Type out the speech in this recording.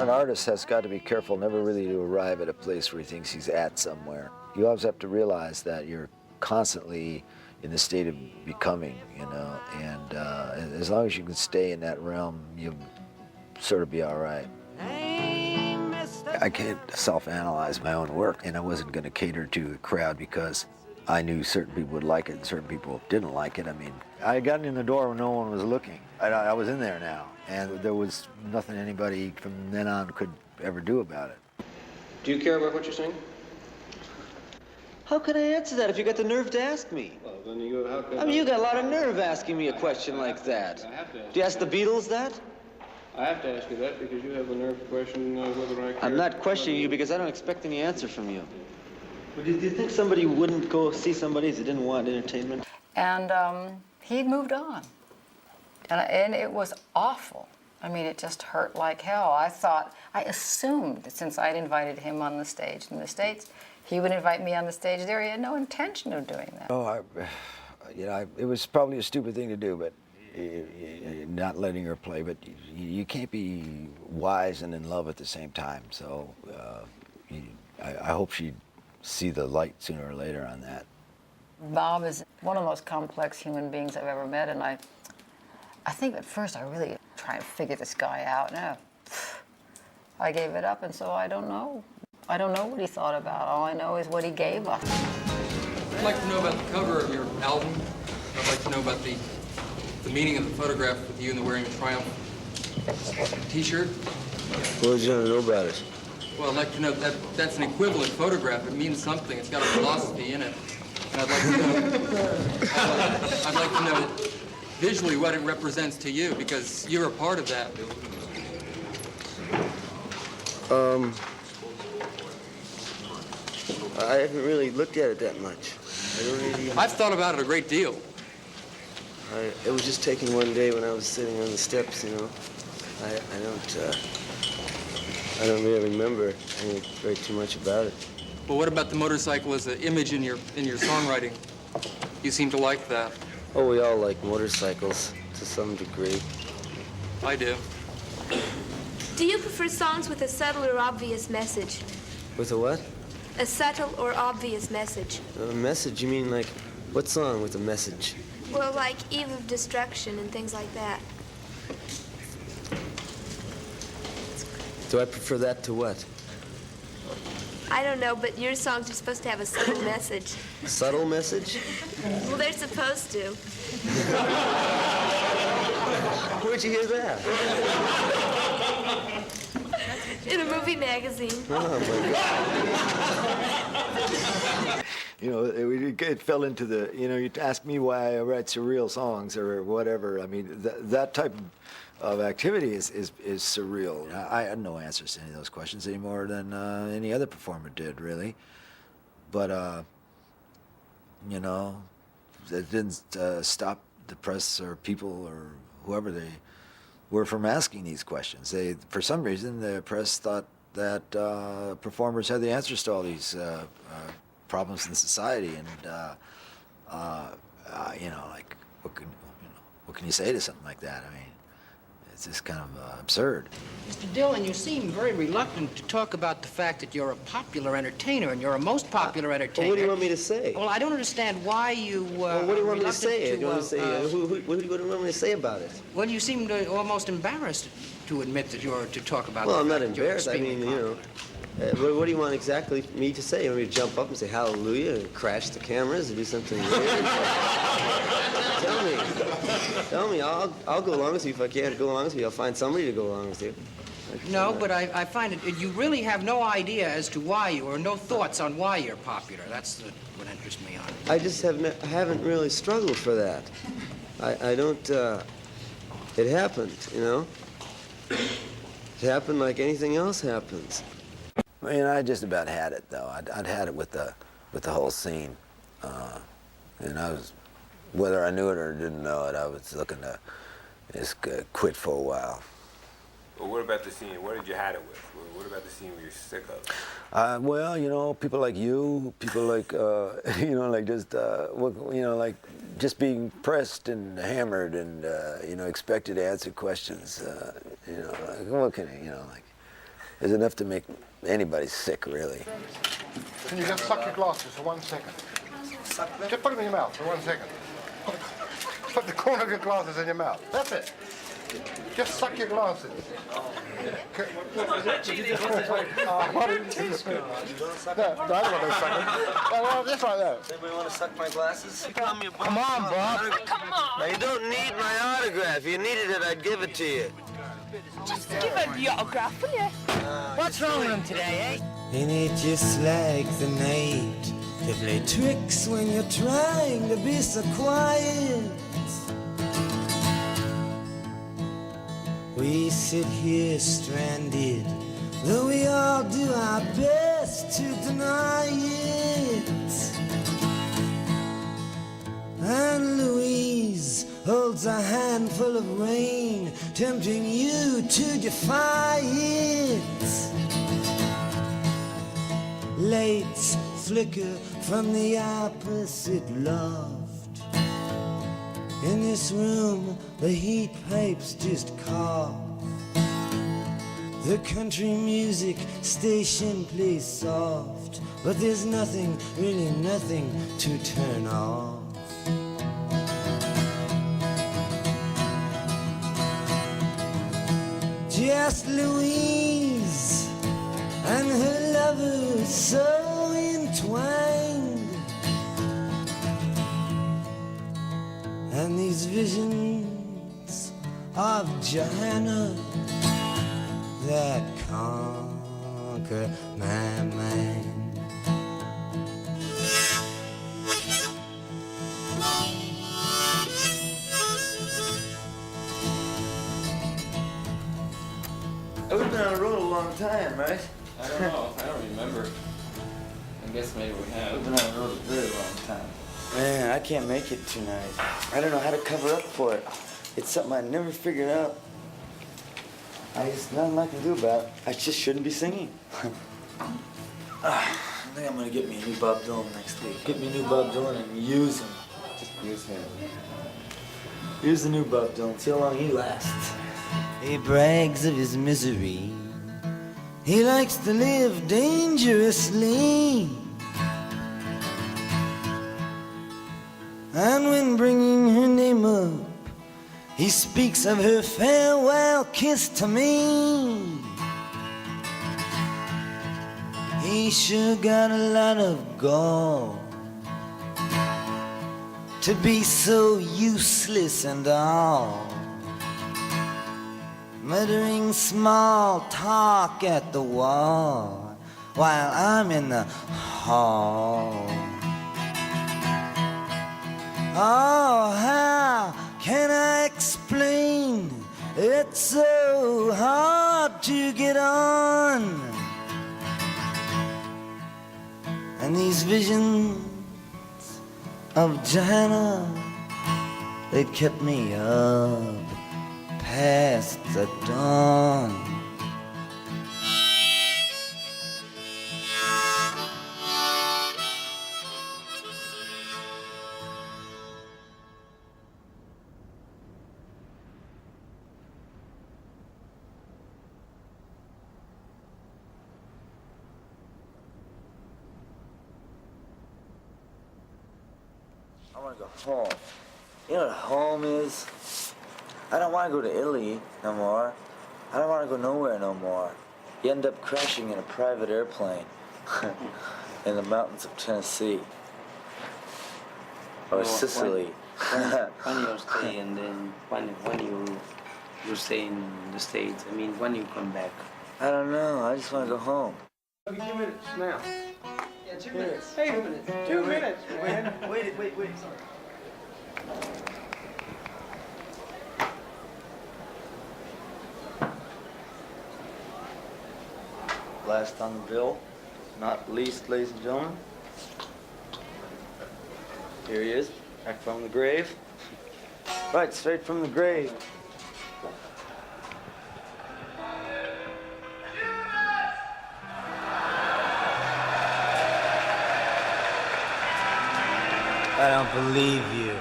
An artist has got to be careful never really to arrive at a place where he thinks he's at somewhere. You always have to realize that you're constantly in the state of becoming, you know, and as long as you can stay in that realm, you'll sort of be all right. I can't self-analyze my own work, and I wasn't going to cater to the crowd because I knew certain people would like it and certain people didn't like it. I mean, I got in the door when no one was looking. I was in there now, and there was nothing anybody from then on could ever do about it. Do you care about what you're saying? How can I answer that if you got the nerve to ask me? Well, then you how can I mean, you got a lot of nerve asking me a question like that. I have to ask Do you ask the Beatles that? I have to ask you that because you have the nerve to question whether I care. I'm not questioning you because I don't expect any answer from you. But do you think somebody wouldn't go see somebody if they didn't want entertainment? And he moved on. And it was awful. I mean, it just hurt like hell. I assumed that since I'd invited him on the stage in the States, he would invite me on the stage there. He had no intention of doing that. Oh, it was probably a stupid thing to do, but not letting her play. But you can't be wise and in love at the same time. So I hope she'd see the light sooner or later on that. Bob is one of the most complex human beings I've ever met, and I think at first I really tried to figure this guy out. No, I gave it up, and so I don't know. I don't know what he thought about. All I know is what he gave up. I'd like to know about the cover of your album. I'd like to know about the meaning of the photograph with you and the wearing a Triumph T-shirt. What would you want to know about it? Well, I'd like to know that that's an equivalent photograph. It means something. It's got a philosophy in it. And I'd like to know, I'd like to know visually what it represents to you, because you're a part of that. I haven't really looked at it that much. I've thought about it a great deal. It was just taken one day when I was sitting on the steps, you know. I don't really remember very too much about it. Well, what about the motorcycle as an image in your songwriting? You seem to like that. Oh, we all like motorcycles to some degree. I do. Do you prefer songs with a subtle or obvious message? With a what? A subtle or obvious message. A message? You mean like, what song with a message? Well, like Eve of Destruction and things like that. Do I prefer that to what? I don't know, but your songs are supposed to have a subtle message. Subtle message? Well, they're supposed to. Where'd you hear that? In a movie magazine. Oh, my God. You know, it fell into the, you know, you ask me why I write surreal songs or whatever. I mean, that type of activity is surreal. I had no answers to any of those questions any more than any other performer did, really. But, you know, it didn't stop the press or people or whoever they were from asking these questions. For some reason, the press thought that performers had the answers to all these problems in society, and you know, like what can you say to something like that? I mean, it's just kind of absurd. Mr. Dillon, you seem very reluctant to talk about the fact that you're a popular entertainer, and you're a most popular entertainer. Well, what do you want me to say? Well, I don't understand why you. Well, what do you want me to say? What do you want me to say about it? Well, you seem almost embarrassed to admit that you're to talk about. Well, the I'm not fact that you're embarrassed. I mean, extremely you know. What do you want exactly me to say? You want me to jump up and say hallelujah and crash the cameras and do something weird? Tell me. I'll go along with you. If I can't go along with you, I'll find somebody to go along with you. No, but I find it, you really have no idea as to why you, or no thoughts on why you're popular. That's what interests me on it. I just haven't really struggled for that. I don't, it happened, you know? It happened like anything else happens. I mean, I just about had it, though. I'd had it with the whole scene, and I was, whether I knew it or didn't know it, I was looking to just quit for a while. Well, what about the scene? What did you had it with? What about the scene where you're sick of? Well, you know, people like you, people like, you know, like just, you know, like just being pressed and hammered and, you know, expected to answer questions. You know, like, what can you know, like, is enough to make anybody sick, really. Can you just suck your glasses for 1 second? Just put them in your mouth for 1 second. Put the corner of your glasses in your mouth. That's it. Just suck your glasses. No, I don't want to suck them. Well, just right there. Anybody want to suck my glasses? Come on, Bob. Come on. Now, you don't need my autograph. If you needed it, I'd give it to you. Just give him the autograph, will you? What's wrong with him today, eh? Ain't it just like the night to play tricks when you're trying to be so quiet? We sit here stranded, though we all do our best to deny it. And Louise holds a handful of rain, tempting you to defy it. Lights flicker from the opposite loft. In this room, the heat pipes just cough. The country music station plays soft, but there's nothing, really nothing to turn off. Just Louise and her lover so entwined. And these visions of Johanna that conquer my mind. We've been on the road a long time, right? I don't know. I don't remember. I guess maybe we have. We've been on the road a very long time. Man, I can't make it tonight. I don't know how to cover up for it. It's something I never figured out. There's nothing I can do about it. I just shouldn't be singing. I think I'm gonna get me a new Bob Dylan next week. Get me a new Bob Dylan and use him. Just use him. Here's the new Bob Dylan. See how long he lasts. He brags of his misery. He likes to live dangerously. And when bringing her name up, he speaks of her farewell kiss to me. He sure got a lot of gall to be so useless and all, muttering small talk at the wall while I'm in the hall. Oh, how can I explain? It's so hard to get on. And these visions of Johanna, they kept me up past the dawn. I want to go home. You know what home is? I don't want to go to Italy no more. I don't want to go nowhere no more. You end up crashing in a private airplane in the mountains of Tennessee. Or Sicily. When you stay and then when you stay in the States, I mean, when you come back? I don't know. I just want to go home. 2 minutes now. Yeah, 2 minutes. Hey, 2 minutes. 2 minutes, man. Wait, sorry. Last on the bill, not least, ladies and gentlemen. Here he is, back from the grave. Right, straight from the grave. I don't believe you.